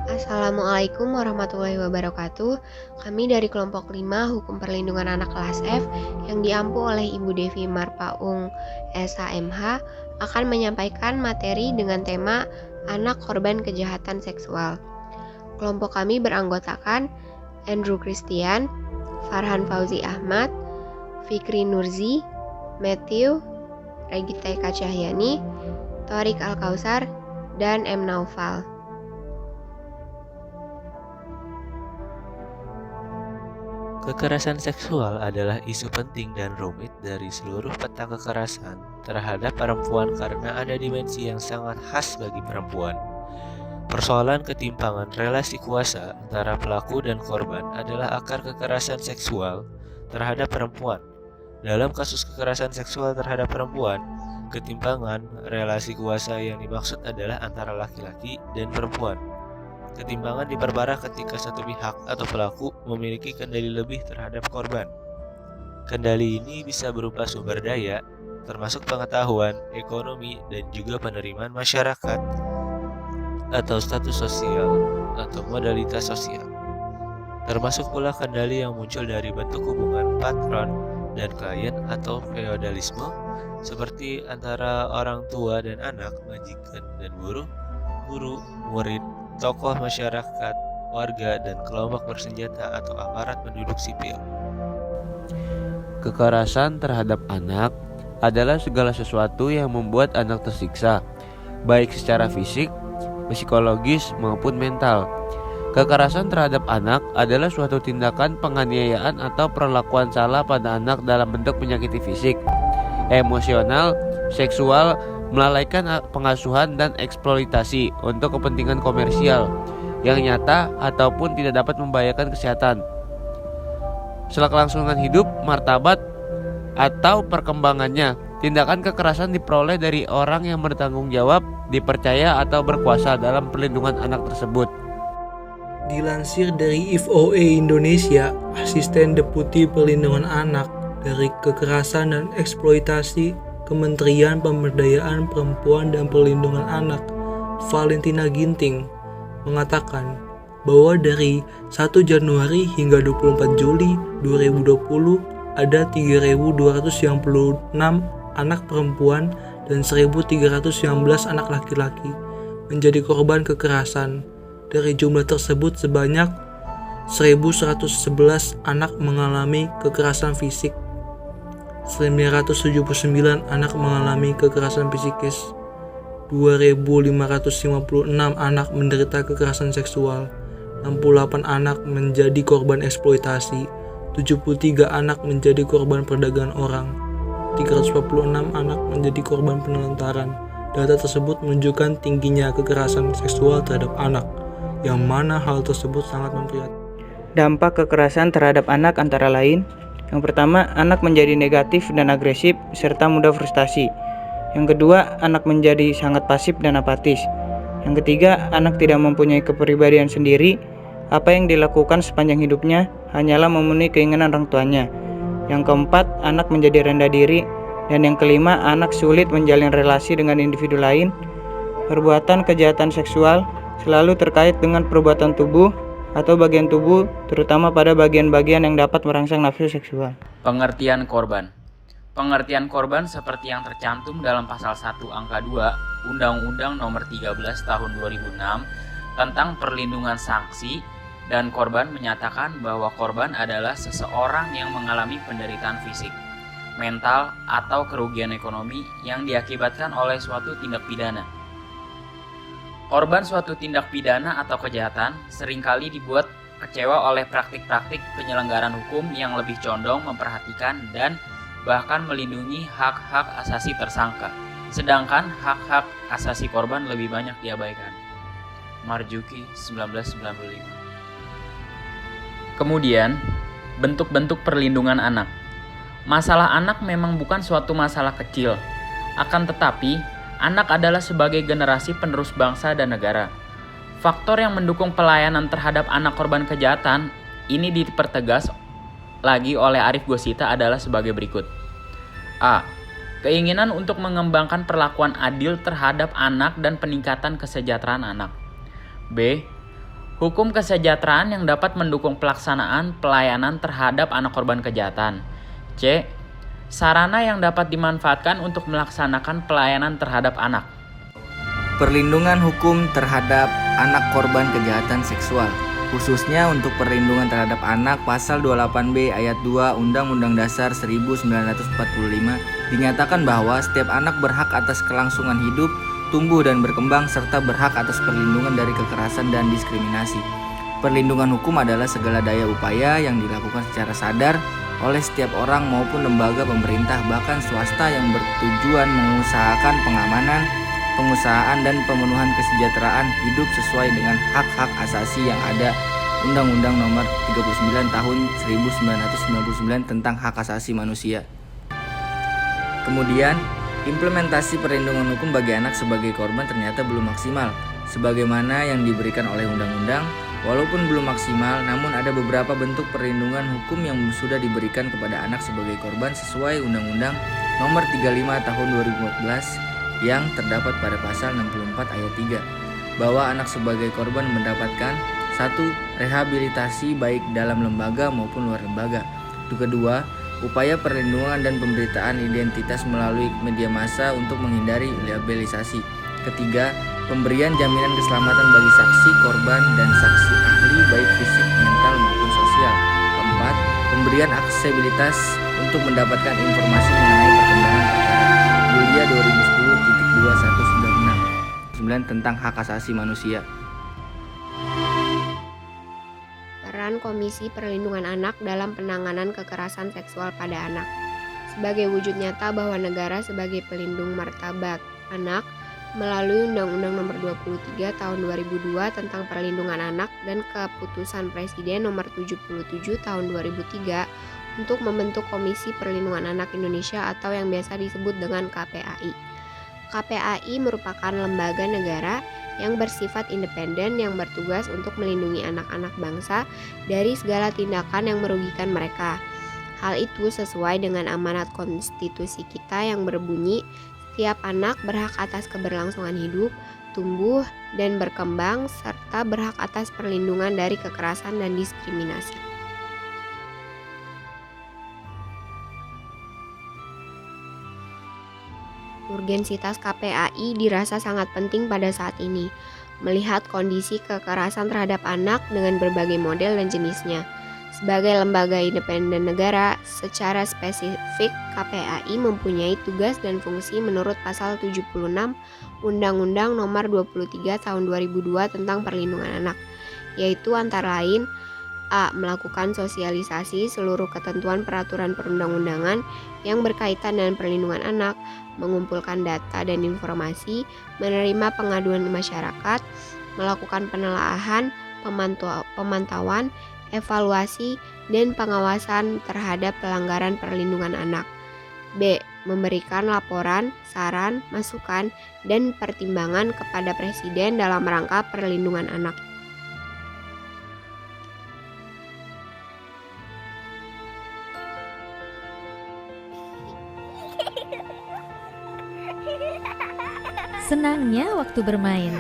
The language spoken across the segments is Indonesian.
Assalamualaikum warahmatullahi wabarakatuh. Kami dari kelompok 5 Hukum Perlindungan Anak kelas F yang diampu oleh Ibu Devi Marpaung SHMH akan menyampaikan materi dengan tema Anak Korban Kejahatan Seksual. Kelompok kami beranggotakan Andrew Christian, Farhan Fauzi Ahmad, Fikri Nurzi, Matthew, Regita Eka Cahyani, Thorik Al-Kausar, dan M. Naufal. Kekerasan seksual adalah isu penting dan rumit dari seluruh peta kekerasan terhadap perempuan karena ada dimensi yang sangat khas bagi perempuan. Persoalan ketimpangan relasi kuasa antara pelaku dan korban adalah akar kekerasan seksual terhadap perempuan. Dalam kasus kekerasan seksual terhadap perempuan, ketimpangan relasi kuasa yang dimaksud adalah antara laki-laki dan perempuan. Ketimpangan diperparah ketika satu pihak atau pelaku memiliki kendali lebih terhadap korban. Kendali ini bisa berupa sumber daya, termasuk pengetahuan, ekonomi, dan juga penerimaan masyarakat, atau status sosial, atau modalitas sosial. Termasuk pula kendali yang muncul dari bentuk hubungan patron dan klien atau feodalisme, seperti antara orang tua dan anak, majikan dan buruh, guru, murid, tokoh masyarakat, warga, dan kelompok bersenjata atau aparat penduduk sipil. Kekerasan terhadap anak adalah segala sesuatu yang membuat anak tersiksa, baik secara fisik, psikologis, maupun mental. Kekerasan terhadap anak adalah suatu tindakan penganiayaan atau perlakuan salah pada anak dalam bentuk menyakiti fisik, emosional, seksual, melalaikan pengasuhan dan eksploitasi untuk kepentingan komersial yang nyata ataupun tidak dapat membahayakan kesehatan, kelangsungan hidup, martabat, atau perkembangannya. Tindakan kekerasan diperoleh dari orang yang bertanggung jawab, dipercaya, atau berkuasa dalam perlindungan anak tersebut. Dilansir dari IFOA Indonesia, Asisten Deputi Perlindungan Anak dari Kekerasan dan Eksploitasi Kementerian Pemberdayaan Perempuan dan Perlindungan Anak, Valentina Ginting, mengatakan bahwa dari 1 Januari hingga 24 Juli 2020 ada 3.296 anak perempuan dan 1.319 anak laki-laki menjadi korban kekerasan. Dari jumlah tersebut sebanyak 1.111 anak mengalami kekerasan fisik, 979 anak mengalami kekerasan psikis, 2.556 anak menderita kekerasan seksual, 68 anak menjadi korban eksploitasi, 73 anak menjadi korban perdagangan orang, 346 anak menjadi korban penelantaran. Data tersebut menunjukkan tingginya kekerasan seksual terhadap anak, yang mana hal tersebut sangat memprihatinkan. Dampak kekerasan terhadap anak antara lain: yang pertama, anak menjadi negatif dan agresif serta mudah frustasi. Yang kedua, anak menjadi sangat pasif dan apatis. Yang ketiga, anak tidak mempunyai kepribadian sendiri. Apa yang dilakukan sepanjang hidupnya hanyalah memenuhi keinginan orang tuanya. Yang keempat, anak menjadi rendah diri. Dan yang kelima, anak sulit menjalin relasi dengan individu lain. Perbuatan kejahatan seksual selalu terkait dengan perbuatan tubuh atau bagian tubuh, terutama pada bagian-bagian yang dapat merangsang nafsu seksual. Pengertian korban. Pengertian korban seperti yang tercantum dalam pasal 1 angka 2 Undang-Undang Nomor 13 Tahun 2006 tentang perlindungan saksi dan korban menyatakan bahwa korban adalah seseorang yang mengalami penderitaan fisik, mental, atau kerugian ekonomi yang diakibatkan oleh suatu tindak pidana. Korban suatu tindak pidana atau kejahatan seringkali dibuat kecewa oleh praktik-praktik penyelenggaraan hukum yang lebih condong memperhatikan dan bahkan melindungi hak-hak asasi tersangka, sedangkan hak-hak asasi korban lebih banyak diabaikan. Marzuki, 1995. Kemudian, bentuk-bentuk perlindungan anak. Masalah anak memang bukan suatu masalah kecil, akan tetapi anak adalah sebagai generasi penerus bangsa dan negara. Faktor yang mendukung pelayanan terhadap anak korban kejahatan ini dipertegas lagi oleh Arief Gosita adalah sebagai berikut. A. Keinginan untuk mengembangkan perlakuan adil terhadap anak dan peningkatan kesejahteraan anak. B. Hukum kesejahteraan yang dapat mendukung pelaksanaan pelayanan terhadap anak korban kejahatan. C. Sarana yang dapat dimanfaatkan untuk melaksanakan pelayanan terhadap anak. Perlindungan hukum terhadap anak korban kejahatan seksual, khususnya untuk perlindungan terhadap anak, pasal 28B ayat 2 Undang-Undang Dasar 1945 dinyatakan bahwa setiap anak berhak atas kelangsungan hidup, tumbuh dan berkembang, serta berhak atas perlindungan dari kekerasan dan diskriminasi. Perlindungan hukum adalah segala daya upaya yang dilakukan secara sadar oleh setiap orang maupun lembaga pemerintah, bahkan swasta, yang bertujuan mengusahakan pengamanan, pengusahaan, dan pemenuhan kesejahteraan hidup sesuai dengan hak-hak asasi yang ada Undang-Undang Nomor 39 Tahun 1999 tentang Hak Asasi Manusia. Kemudian, implementasi perlindungan hukum bagi anak sebagai korban ternyata belum maksimal. Sebagaimana yang diberikan oleh undang-undang, walaupun belum maksimal, namun ada beberapa bentuk perlindungan hukum yang sudah diberikan kepada anak sebagai korban sesuai Undang-Undang Nomor 35 Tahun 2014 yang terdapat pada pasal 64 ayat 3, bahwa anak sebagai korban mendapatkan 1. Rehabilitasi baik dalam lembaga maupun luar lembaga. Kedua, upaya perlindungan dan pemberitaan identitas melalui media massa untuk menghindari labalisasi. Ketiga, pemberian jaminan keselamatan bagi saksi, korban, dan saksi ahli baik fisik, mental maupun sosial. Keempat, pemberian aksesibilitas untuk mendapatkan informasi mengenai perkembangan perkara. Yulia 2010.2196 tentang hak asasi manusia. Peran Komisi Perlindungan Anak dalam penanganan kekerasan seksual pada anak. Sebagai wujud nyata bahwa negara sebagai pelindung martabat anak melalui Undang-Undang Nomor 23 Tahun 2002 tentang Perlindungan Anak dan Keputusan Presiden Nomor 77 Tahun 2003 untuk membentuk Komisi Perlindungan Anak Indonesia atau yang biasa disebut dengan KPAI. KPAI merupakan lembaga negara yang bersifat independen yang bertugas untuk melindungi anak-anak bangsa dari segala tindakan yang merugikan mereka. Hal itu sesuai dengan amanat konstitusi kita yang berbunyi, setiap anak berhak atas keberlangsungan hidup, tumbuh, dan berkembang, serta berhak atas perlindungan dari kekerasan dan diskriminasi. Urgensitas KPAI dirasa sangat penting pada saat ini, melihat kondisi kekerasan terhadap anak dengan berbagai model dan jenisnya. Sebagai lembaga independen negara, secara spesifik KPAI mempunyai tugas dan fungsi menurut pasal 76 Undang-Undang Nomor 23 Tahun 2002 tentang Perlindungan Anak, yaitu antara lain: A. Melakukan sosialisasi seluruh ketentuan peraturan perundang-undangan yang berkaitan dengan perlindungan anak, mengumpulkan data dan informasi, menerima pengaduan masyarakat, melakukan penelaahan, pemantauan, evaluasi, dan pengawasan terhadap pelanggaran perlindungan anak. B. Memberikan laporan, saran, masukan, dan pertimbangan kepada Presiden dalam rangka perlindungan anak. Senangnya waktu bermain.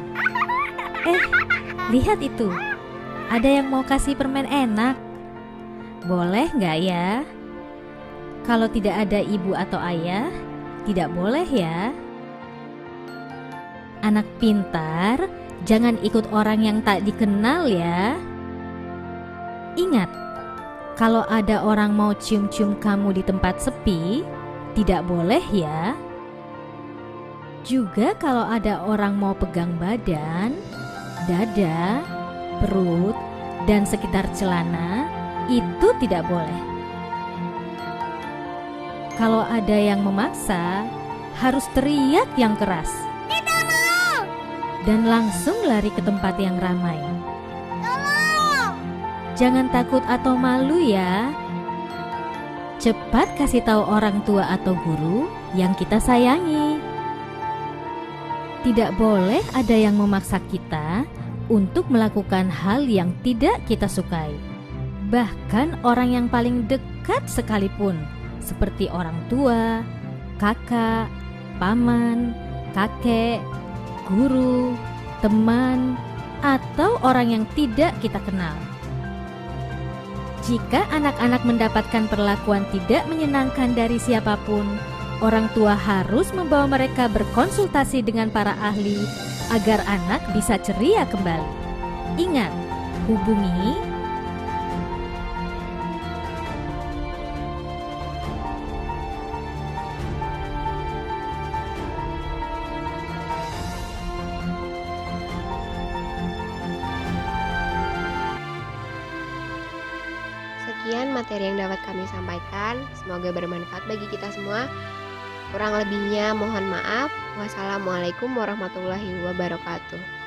Lihat itu. Ada yang mau kasih permen enak. Boleh nggak ya? Kalau tidak ada ibu atau ayah, tidak boleh ya. Anak pintar, jangan ikut orang yang tak dikenal ya. Ingat, kalau ada orang mau cium-cium kamu di tempat sepi, tidak boleh ya. Juga kalau ada orang mau pegang badan, dada, perut, dan sekitar celana, itu tidak boleh. Kalau ada yang memaksa, harus teriak yang keras. Tidak mau! Dan langsung lari ke tempat yang ramai. Tolong! Jangan takut atau malu ya. Cepat kasih tahu orang tua atau guru yang kita sayangi. Tidak boleh ada yang memaksa kita untuk melakukan hal yang tidak kita sukai. Bahkan orang yang paling dekat sekalipun, seperti orang tua, kakak, paman, kakek, guru, teman, atau orang yang tidak kita kenal. Jika anak-anak mendapatkan perlakuan tidak menyenangkan dari siapapun, orang tua harus membawa mereka berkonsultasi dengan para ahli agar anak bisa ceria kembali. Ingat, hubungi Sekian materi yang dapat kami sampaikan. Semoga bermanfaat bagi kita semua. Kurang lebihnya mohon maaf. Wassalamualaikum warahmatullahi wabarakatuh.